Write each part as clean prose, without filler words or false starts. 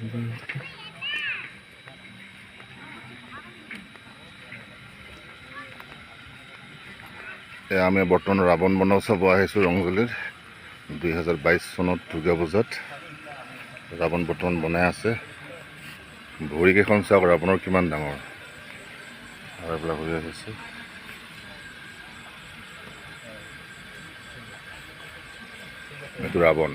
আমি বৰ্তমান ৰাৱণ বনাও চাব আহিছোঁ ৰংজুলিৰ 2022 চনত দুৰ্গা পূজাত ৰাৱণ বৰ্তমান বনাই আছে। ভৰিকেইখন চাওক ৰাৱণৰ কিমান ডাঙৰ আৰু এইবিলাক হৈ আছে। এইটো ৰাৱণ।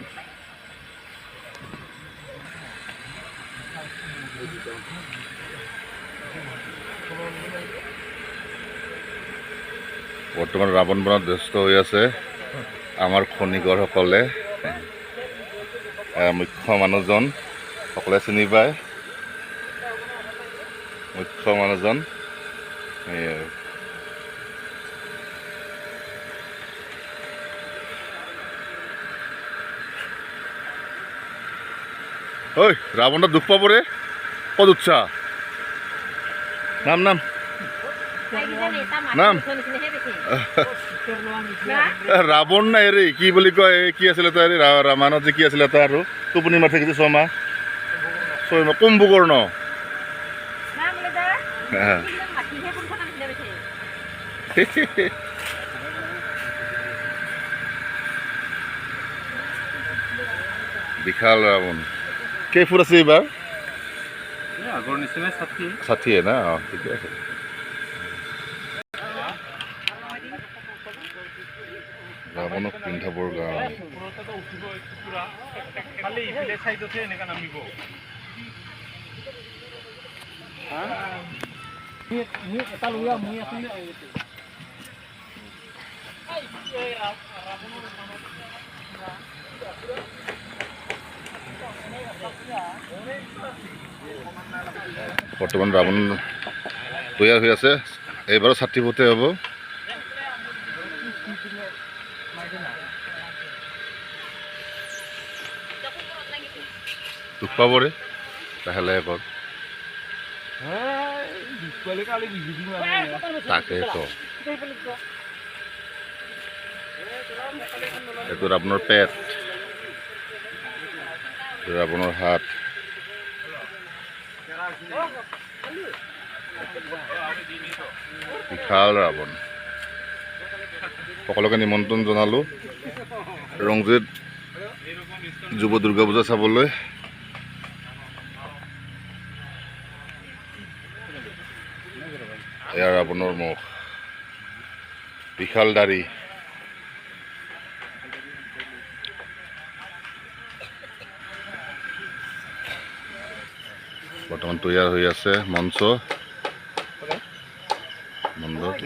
বৰ্তমান ৰাৱণ বনাত ব্যস্ত হৈ আছে আমাৰ খনিকৰসকলে। মুখ্য মানুহজন সকলোৱে চিনি পায়, মুখ্য মানুহজন ঐ ৰাৱণত দুখ পাবৰে ক'ত উৎসাহ নাম নাম নাম ৰাৱণ নাই ৰে কি বুলি কয় কি আছিলে তই ৰামায়ণত যে কি আছিলে তই আৰু টোপনি মাৰি থাকিছে ছমাহ কুম্ভকৰ্ণ বিশাল ৰাৱণ। কেই ফুট আছে এইবাৰ? আগৰ নিচিনা 60 না? অঁ ঠিকে আছে। ৰাৱণক পিন্ধাবৰ কাৰণে বৰ্তমান ৰাৱণ তৈয়াৰ হৈ আছে। এইবাৰো 60 ফুটে হ'ব। দুখ পাবৰে লাহে লাহে কৰ তাকেতো। এইটো ৰাৱণৰ পেট, ৰাৱণৰ হাত। বিশাল ৰাৱণ। সকলোকে নিমন্ত্ৰণ জনালোঁ ৰংজুলিত যুৱ দুৰ্গা পূজা চাবলৈ। এয়া ৰাৱণৰ মুখ, বিশাল দাড়ি। বৰ্তমান তৈয়াৰ হৈ আছে মঞ্চ মণ্ডপ।